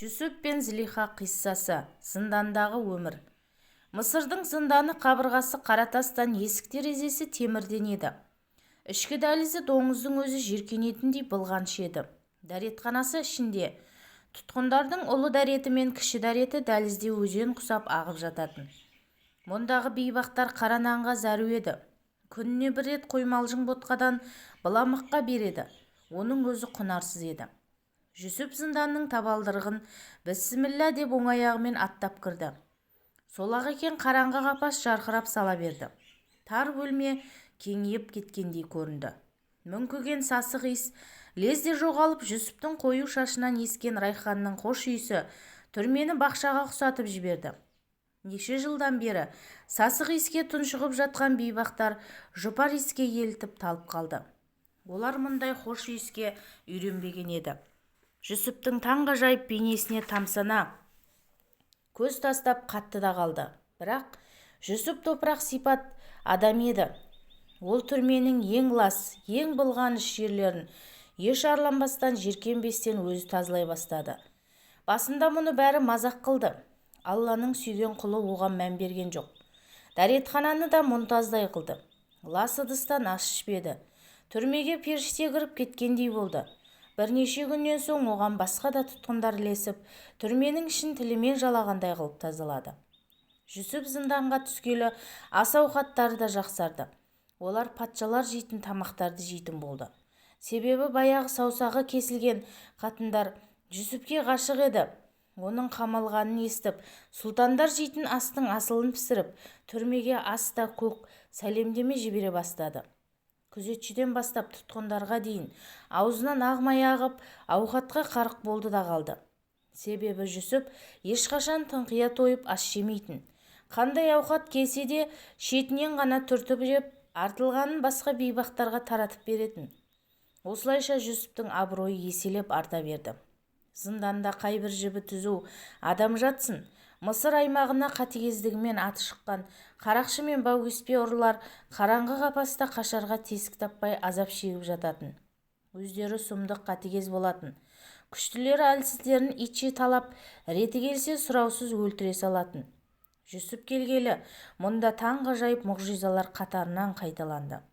Жүсіп пен Злиха қиссасы, зындандағы өмір. Мысырдың зынданы қабырғасы қаратастан, есік-терезесі темірден еді. Ішкі дәлізі доңыздың өзі жеркенетіндей былғаншы еді. Дәретханасы ішінде. Тұтқындардың ұлы дәреті мен кіші дәреті дәлізде өзен құсап ағып жататын. Мұндағы бейбақтар қара нанға зәру еді. Күніне бір рет қоймалжың ботқадан быламыққа береді. Оның өзі құнарсыз еді. Жүсіп зынданның табалдырығын бісміллә деп оң аяғымен аттап кірді. Сол-ақ екен қараңғы қапас жарқырап сала берді. Тар бөлме кеңейіп кеткендей көрінді. Мүңкіген сасық иіс лезде жоғалып, Жүсіптің қою шашынан ескен райханның хош иісі түрмені бақшаға ұқсатып жіберді. Неше жылдан бері сасық иіске тұншығып жатқан бейбақтар жұпар иіске елітіп талып қалды. Олар мұндай хош иіске үйренбеген еді. Жүсіптің таңғажайып бейнесіне тамсана көз тастап қатты да қалды. Бірақ Жүсіп топырақ сипат адам еді. Ол түрменің ең лас, ең былғаныш жерлерін еш арланбастан, жеркенбестен өзі тазалай бастады. Басында мұны бәрі мазақ қылды. Алланың сүйген құлы оған мән берген жоқ. Дәретхананы да мұнтаздай қылды. Лас ыдыстан ас ішпеді. Түрмеге періште кіріп кеткендей болды. Бірнеше күннен соң оған басқа да тұтқындар ілесіп, түрменің ішін тілімен жалағандай қылып тазалады. Жүсіп зынданға түскелі ас-ауқаттары да жақсарды. Олар патшалар жейтін тамақтарды жейтін болды. Себебі баяғы саусағы кесілген қатындар Жүсіпке ғашық еді. Оның қамалғанын естіп, сұлтандар жейтін астың асылын пісіріп, түрмеге аста көк сәлемдеме жібере бастады. Күзетшіден бастап тұтқындарға дейін аузынан ақ май ағып, ауқатқа қарық болды да қалды. Себебі Жүсіп ешқашан тыңқия тойып ас жемейтін. Қандай ауқат келсе де шетінен ғана түртіп жеп, артылғанын басқа бейбақтарға таратып беретін. Осылайша Жүсіптің абыройы еселеп арта берді. Зынданда қай бір жібі түзу адам жатсын, Мысыр аймағына қатыгездігімен аты шыққан қарақшы мен баукеспе ұрылар қараңғы қапаста қашарға тесік таппай азап шегіп жататын. Өздері сұмдық қатыгез болатын. Күштілері әлсіздерін итше талап, реті келсе сұраусыз өлтіре салатын. Жүсіп келгелі мұнда таңғажайып мұғжизалар қатарынан қайталанды.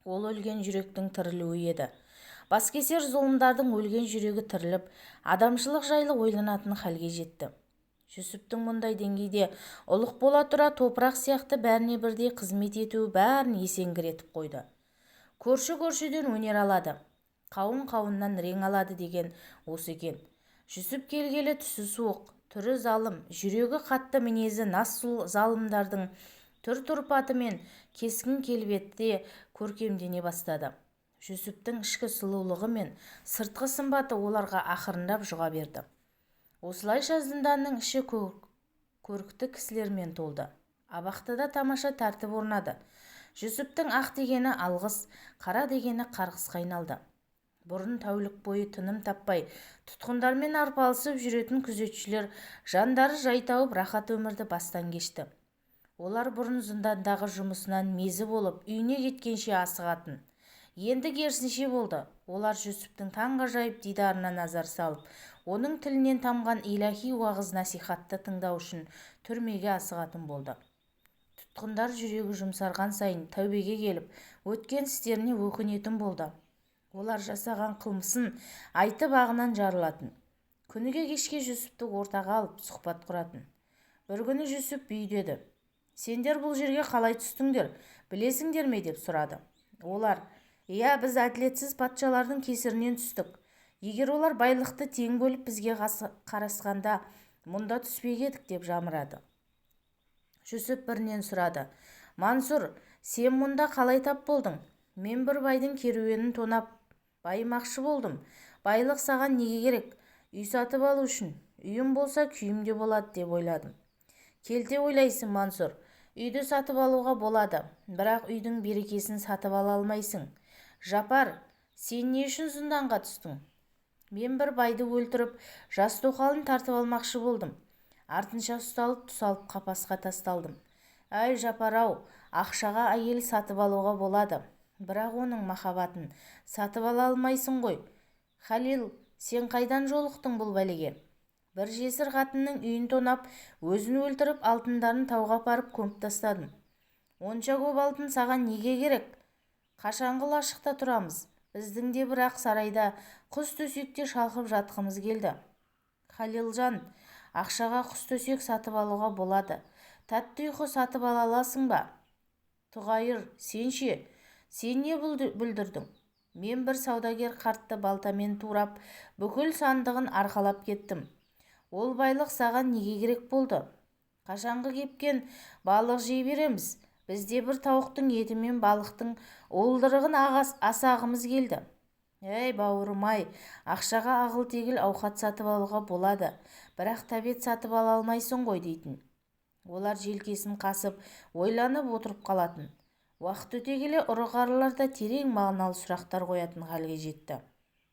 Ол өлген жүректің тірілуі еді. Баскесер зұлымдардың өлген жүрегі тіріліп, адамшылық жайлы ойланатын халге жетті. Жүсіптің мұндай деңгейде ұлық бола тұра топырақ сияқты бәріне бірдей қызмет етуі бәрін есеңгіретіп қойды. Көрші-көршіден өнер алады, қауын-қауыннан рең алады деген осы екен. Жүсіп келгелі түсі суық, түрі залым, жүрегі қатты мінезі нас залымдардың түр-тұрпаты мен кескін келбеті көркемдене бастады. Жүсіптің ішкі сұлулығы мен сыртқы сымбаты оларға ақырындап жұға берді. Осылайша зынданның іші көрікті кісілермен толды. Абақтыда тамаша тәртіп орнады. Жүсіптің ақ дегені алғыс, қара дегені қарғысқа айналды. Бұрын тәулік бойы тыным таппай тұтқындармен арпалысып жүретін күзетшілер жандары жай тауып рахат өмірді бастан кешті. Олар бұрын зындандағы жұмысынан мезі болып үйіне кеткенше асығатын. Енді керісінше болды. Олар Жүсіптің таңғажайып дидарына назар салып, оның тілінен тамған илахи уағыз насихатты тыңдау үшін түрмеге асығатын болды. Тұтқындар жүрегі жұмсарған сайын тәубеге келіп, өткен істеріне өкінетін болды. Олар жасаған қылмысын айтып ағынан жарылатын. Күніге кешке Жүсіпті ортаға алып сұхбат құратын. Бір күні Жүсіп бүйдеді. «Сендер бұл жерге қалай түстіңдер, білесіңдер ме?» деп сұрады. Олар: «Иә, біз әділетсіз патшалардың кесірінен түстік. Егер олар байлықты тең бөліп бізге қарасқанда мұнда түспек едік» деп жамырады. Жүсіп бірінен сұрады: «Мансұр, сен мұнда қалай тап болдың? Мен бір байдың керуенін тонап байымақшы болдым. Байлық саған неге керек? Үй сатып алу үшін. Үйім болса күйім де болады деп ойладым». «Келте ойлайсың, Мансұр. Үйді сатып алуға болады, бірақ үйдің берекесін сатып ала алмайсың. Жапар, сен не үшін зынданға түстің?» «Мен бір байды өлтіріп, жас тоқалын тартып алмақшы болдым. Артынша ұсталып, тұсалып қапасқа тасталдым». «Әй Жапар-ау, ақшаға әйел сатып алуға болады, бірақ оның махаббатын сатып ала алмайсың ғой. Халил, сен қайдан жолықтың бұл бәлеге?» бір жесір қатынның үйін тонап, өзін өлтіріп, алтындарын тауға апарып көміп тастадым. Онша көп алтын саған неге керек? Қашанғы лашықта тұрамыз? Біздің де бірақ сарайда құс төсекте шалқып жатқымыз келді. Халилжан, ақшаға құс төсек сатып алуға болады. Тәтті ұйқы сатып ала аласың ба? Тұғайыр, сен ше? Сен не бүлдірдің? Мен бір саудагер қартты балтамен турап, бүкіл сандығын арқалап кеттім. Ол байлық саған неге керек болды? Қашанғы кепкен балық жей береміз. Бізде бір тауықтың еті мен балықтың уылдырығын асағымыз келді. Ей бауырым-ай, ақшаға ағыл-тегіл ауқат сатып алуға болады, бірақ тәбет сатып ала алмайсың ғой дейтін. Олар желкесін қасып, ойланып отырып қалатын. Уақыт өте келе ұры-қарылар да терең мағыналы сұрақтар қоятын халге жетті.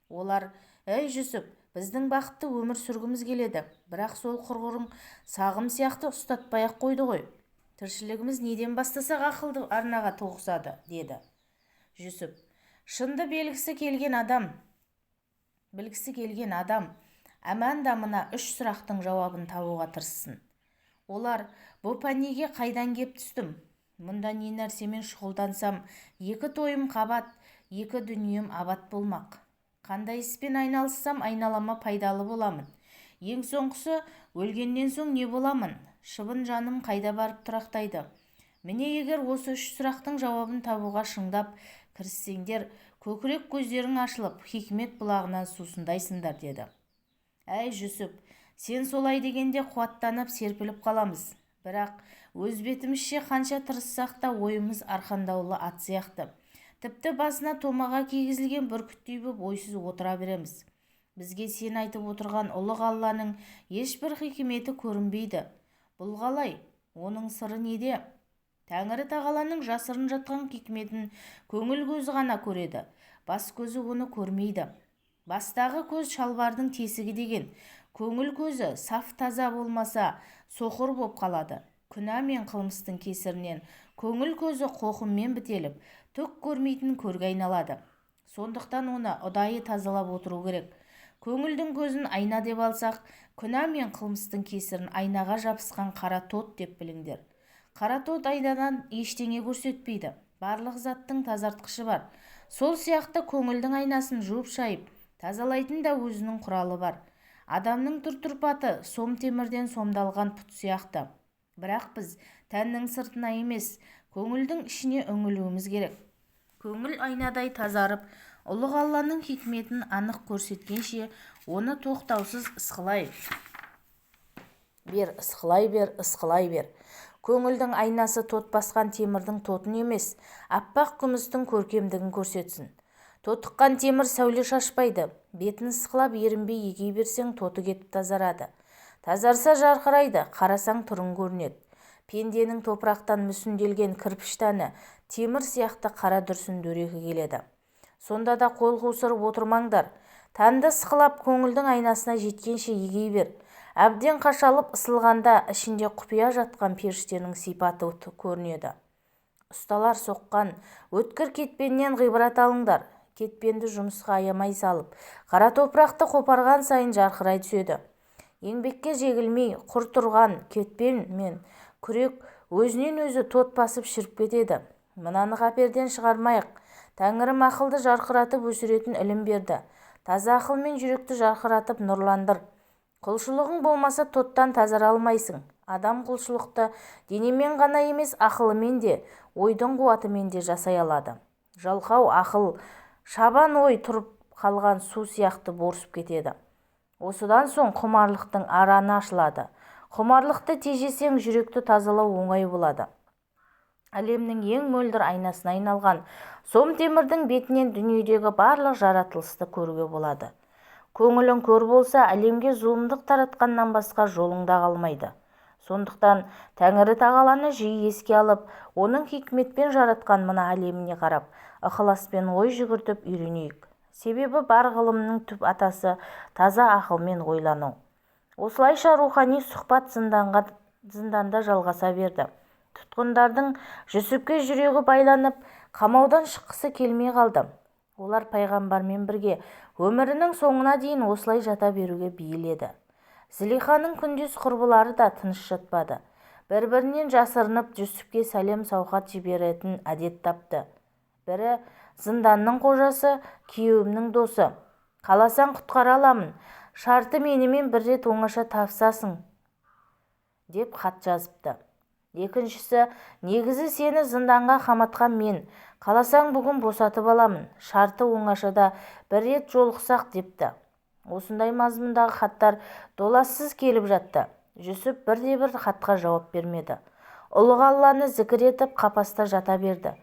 Олар, ей Жүсіп, біздің бақытты өмір сүргіміз келеді, бірақ сол құрғырың сағым сияқты ұстатпай-ақ қойды ғой. Тіршілігіміз неден бастасақ ақылды арнаға тоғысады, деді. Жүсіп, шынды білгісі келген адам, әмәнда мына 3 сұрақтың жауабын табуға тырыссын. Олар, бұл пәнеге қайдан кеп түстім? Мұнда не нәрсемен шұғылдансам, 2 тойым қабат, 2 дүнием абат болмақ. Қандай іспен айналыссам айналама пайдалы боламын. Ең соңғысы, өлгеннен соң не боламын? Шыбын жаным қайда барып тұрақтайды? Міне егер осы 3 сұрақтың жауабын табуға шыңдап кіріссеңдер, көкірек көздерің ашылып, хикмет бұлағынан сусындайсыңдар, деді. Әй Жүсіп, сен солай дегенде қуаттанып серпіліп қаламыз. Бірақ өз бетімізше қанша тырыссақ та ойымыз арқандаулы ат сияқты. Тіпті басына томаға кигізілген бүркіттей боп ойсыз отыра береміз. Бізге сен айтып отырған ұлық Алланың ешбір хикметі көрінбейді. Бұл қалай? Оның сыры неде? Тәңірі тағаланың жасырын жатқан хикметін көңіл көзі ғана көреді. Бас көзі оны көрмейді. Бастағы көз шалбардың тесігі деген. Көңіл көзі саф таза болмаса соқыр боп қалады. Күнә мен қылмыстың кесірінен көңіл көзі қоқыммен бітеліп, түк көрмейтін көрге айналады. Сондықтан оны ұдайы тазалап отыру керек. Көңілдің көзін айна деп алсақ, күнә мен қылмыстың кесірін айнаға жабысқан қара тот деп біліңдер. Қара тот айнадан ештеңе көрсетпейді. Барлық заттың тазартқышы бар. Сол сияқты көңілдің айнасын жуып-шайып тазалайтын да өзінің құралы бар. Адамның тұр-тұрпаты сом темірден сомдалған пұт сияқты. Бірақ біз тәннің сыртына емес, көңілдің ішіне үңілуіміз керек. Көңіл айнадай тазарып, ұлық Алланың хикметін анық көрсеткенше, оны тоқтаусыз ысқылай бер. Көңілдің айнасы тот басқан темірдің тотын емес, аппақ күмістің көркемдігін көрсетсін. Тотыққан темір сәуле шашпайды. Бетін ысқылап ерінбей егей берсең, тоты кетіп тазарады. Тазарса жарқырайды, қарасаң түрін көрінеді. Пенденің топырақтан мүсінделген кірпіш тәні темір сияқты қара дүрсін дөрекі келеді. Сонда да қол қусырып отырмаңдар. Тәнді ысқылап көңілдің айнасына жеткенше егей бер. Әбден қашалып ысылғанда ішінде құпия жатқан періштенің сипаты көрінеді. Ұсталар соққан өткір кетпеннен ғибрат алыңдар. Кетпенді жұмысқа аямай салып, қара топырақты қопарған сайын жарқырай түседі. Еңбекке жегілмей құр тұрған кетпен мен күрек өзінен өзі тот басып шіріп кетеді. Мынаны қаперден шығармайық. Тәңірім ақылды жарқыратып өсіретін ілім берді. Таза ақылмен жүректі жарқыратып нұрландыр. Құлшылығың болмаса тоттан тазара алмайсың. Адам құлшылықты денемен ғана емес, ақылымен де, ойдың қуатымен де жасай алады. Жалқау ақыл, шабан ой тұрып қалған су сияқты борсып кетеді. Осыдан соң құмарлықтың араны ашылады. Құмарлықты тежесең, жүректі тазалау оңай болады. Әлемнің ең мөлдір айнасына айналған сом темірдің бетінен дүниедегі барлық жаратылысты көруге болады. Көңілің көр болса, әлемге зұлымдық таратқаннан басқа жолыңда қалмайды. Сондықтан Тәңірі тағаланы жиі еске алып, оның хикметпен жаратқан мына әлеміне қарап, ықыласпен ой жүгіртіп үйренейік. Себебі бар ғылымның түп атасы таза ақылмен ойлану. Осылайша рухани сұхбат зынданда жалғаса берді. Тұтқындардың Жүсіпке жүрегі байланып, қамаудан шыққысы келмей қалды. Олар пайғамбармен бірге өмірінің соңына дейін осылай жата беруге бейіл еді. Злиханың күндес құрбылары да тыныш жатпады. Бір-бірінен жасырынып Жүсіпке сәлем сауқат жіберетін әдет тапты. Бірі зынданның қожасы, күйеуімнің досы. Қаласаң құтқара аламын. Шарты менімен бір рет оңаша табысасың деп хат жазыпты. Екіншісі, негізі сені зынданға қаматқан мен. Қаласаң бүгін босатып аламын. Шарты оңашада бір рет жолықсақ депті. Осындай мазмұндағы хаттар толассыз келіп жатты. Жүсіп бірде-бір хатқа жауап бермеді. Ұлық Алланы зікір етіп қапаста жата берді.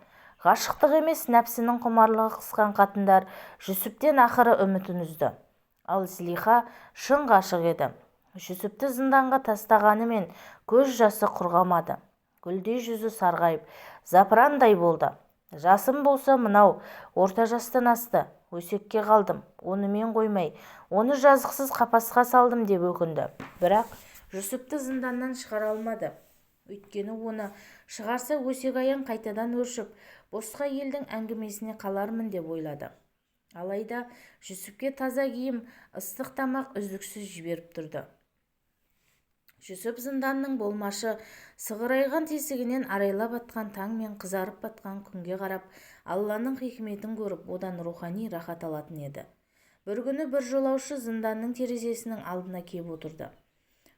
Ғашықтық емес, нәпсінің құмарлығы қысқан қатындар Жүсіптен ақыры үмітін үзді. Ал Злиха шын ғашық еді. Жүсіпті зынданға тастағанымен көз жасы құрғамады. Гүлдей жүзі сарғайып, запырандай болды. Жасым болса мынау, орта жастан асты. Өсекке қалдым, онымен қоймай, оны жазықсыз қапасқа салдым деп өкінді. Бірақ Жүсіпті зынданнан шығара алмады. Өйткені оны шығарса өсек-аяң қайтадан өршіп, босқа елдің әңгімесіне қалармын деп ойлады. Алайда Жүсіпке таза киім, ыстық тамақ үздіксіз жіберіп тұрды. Жүсіп зынданның болмашы сығырайған тесігінен арайлап атқан таң мен қызарып батқан күнге қарап, Алланың хикметін көріп, одан рухани рахат алатын еді. Бір күні бір жолаушы зынданның терезесінің алдына кеп отырды.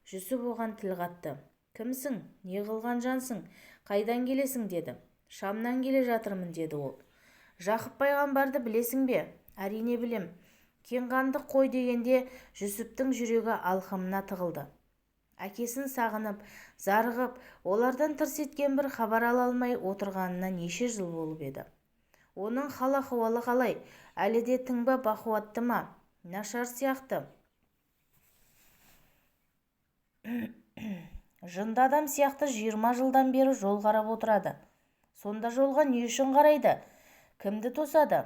Жүсіп оған тіл қатты. «Кімсің? Не қылған жансың? Қайдан келесің?» деді. «Шамнан келе жатырмын», деді ол. «Жақып пайғамбарды білесің бе?» «Әрине білем». «Кенғанды қой» дегенде Жүсіптің жүрегі алқымына тығылды. Әкесін сағынып, зарығып, олардан тырс еткен бір хабар ала алмай отырғанына неше жыл болып еді. Оның хал-ахуалы қалай? Әлі де тыңба, бақуатты ма? Нашар сияқты. Жынды адам сияқты 20 жылдан бері жол қарап отырады. Сонда жолға не үшін қарайды? Кімді тосады?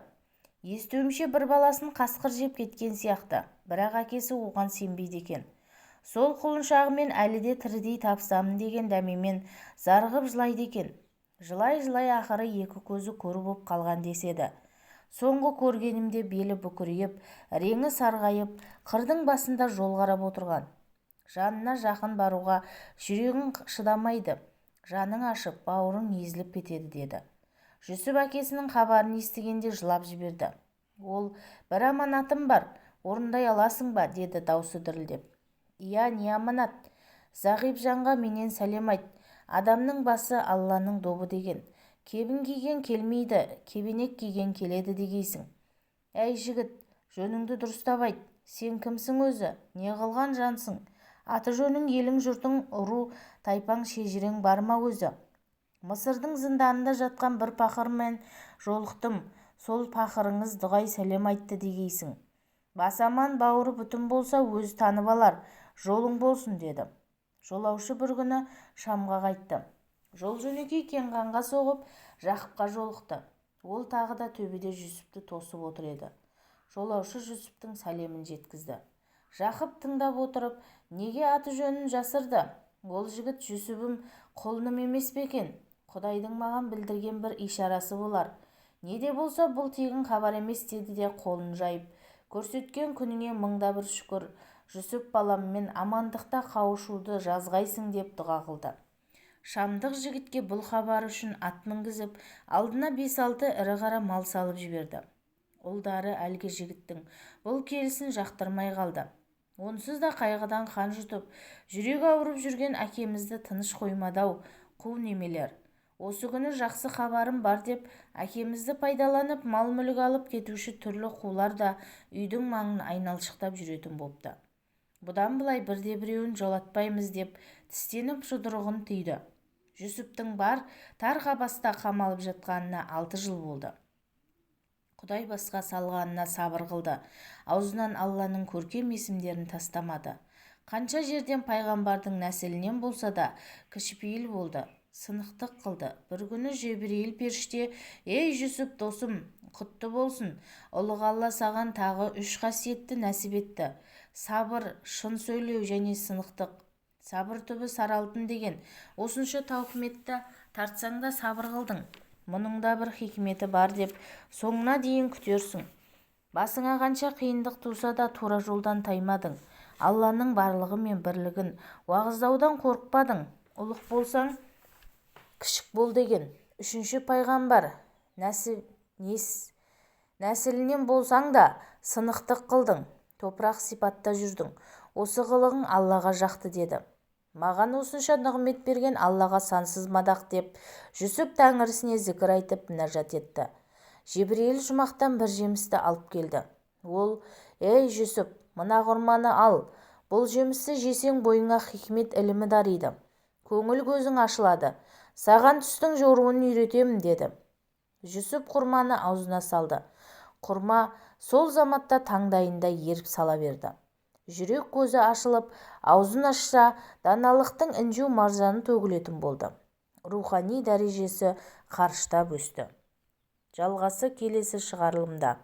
Естуімше бір баласын қасқыр жеп кеткен сияқты. Бірақ әкесі оған сенбейді екен. Сол құлыншағымен әлі де тірідей тапсамын деген дәмемен зарығып жылайды екен. Жылай-жылай ақыры екі көзі көр боп қалған деседі. Соңғы көргенімде белі бүкірейіп, реңі сарғайып, қырдың басында жол қарап отырған. Жанына жақын баруға жүрегің шыдамайды. Жаның ашып, бауырың езіліп кетеді, деді. Жүсіп әкесінің хабарын естігенде жылап жіберді. Ол, бір аманатым бар, орындай аласың ба? Деді даусы дірілдеп. «Иә, не аманат? Зағип жанға менен сәлем айт. Адамның басы Алланың добы деген. Кебін киген келмейді, кебенек киген келеді дегейсің. Әй жігіт, жөніңді дұрыстап айт. Сен кімсің өзі? Не қылған жансың? Аты жөнің, елің, жұртың, ұру, тайпаң, шежірең бар ма өзі?» «Мысырдың зынданында жатқан бір пақырмен жолықтым. Сол пақырыңыз дұғай сәлем айтты дегейсің. Бас аман, бауыры бүтін болса өзі танып алар. Жолың болсын», деді. Жолаушы бір күні Шамға қайтты. Жол жөнекей Кенғанға соғып, Жақыпқа жолықты. Ол тағы да төбеде Жүсіпті тосып отыр еді. Жолаушы Жүсіптің сәлемін жеткізді. Жақып тыңдап отырып, неге аты жөнін жасырды? Ол жігіт Жүсібім құлыным емес пе екен? Құдайдың маған білдірген бір ишарасы болар. Не де болса бұл тегін хабар емес, деді де қолын жайып. Көрсеткен күніңе мыңда бір шүкір. Жүсіп баламмен амандықта қауышуды жазғайсың деп дұға қылды. Шамдық жігітке бұл хабар үшін ат мінгізіп, алдына 5-6 ірі қара мал салып жіберді. Ұлдары әлгі жігіттің бұл келісін жақтырмай қалды. Онсыз да қайғыдан қан жұтып, жүрегі ауырып жүрген әкемізді тыныш қоймады-ау, қу немелер. Осы күні жақсы хабарым бар деп, әкемізді пайдаланып мал-мүлік алып кетуші түрлі қулар да үйдің маңын айналшықтап жүретін бопты. Бұдан былай бірде-біреуін жолатпаймыз деп тістеніп жұдырығын түйді. Жүсіптің бар тар қапаста қамалып жатқанына 6 жыл болды. Құдай басқа салғанына сабыр қылды. Аузынан Алланың көркем есімдерін тастамады. Қанша жерден пайғамбардың нәсілінен болса да кішіпейіл болды. Сынықтық қылды. Бір күні Жебірейіл періште: «Ей Жүсіп досым, құтты болсын. Ұлық Алла саған тағы 3 қасиетті нәсіп етті. Сабыр, шын сөйлеу және сынықтық. Сабыр түбі сары алтын деген. Осынша тауқыметті тартсаң да сабыр қылдың. Мұның да бір хикметі бар деп соңына дейін күтерсің. Басыңа қанша қиындық туса да тура жолдан таймадың. Алланың барлығы мен бірлігін уағыздаудан қорықпадың. Ұлық болсаң кішік бол деген. Үшінші пайғамбар нәсілінен болсаң да сынықтық қылдың, топырақ сипатта жүрдің. Осы қылығың Аллаға жақты деді. Маған осынша нығмет берген Аллаға сансыз мадақ деп, Жүсіп Тәңірісіне зікір айтып мінәжат етті. Жебірейіл жұмақтан бір жемісті алып келді. Ол: «Ей Жүсіп, мына құрманы ал. Бұл жемісті жесең бойыңа хикмет ілімі дариды. Көңіл көзің ашылады. Саған түстің жоруын үйретемін» деді. Жүсіп құрманы аузына салды. Құрма сол заматта таңдайында еріп сала берді. Жүрек көзі ашылып, аузын ашса, даналықтың інжу маржаны төгілетін болды. Рухани дәрежесі қарыштап өсті. Жалғасы келесі шығарылымда.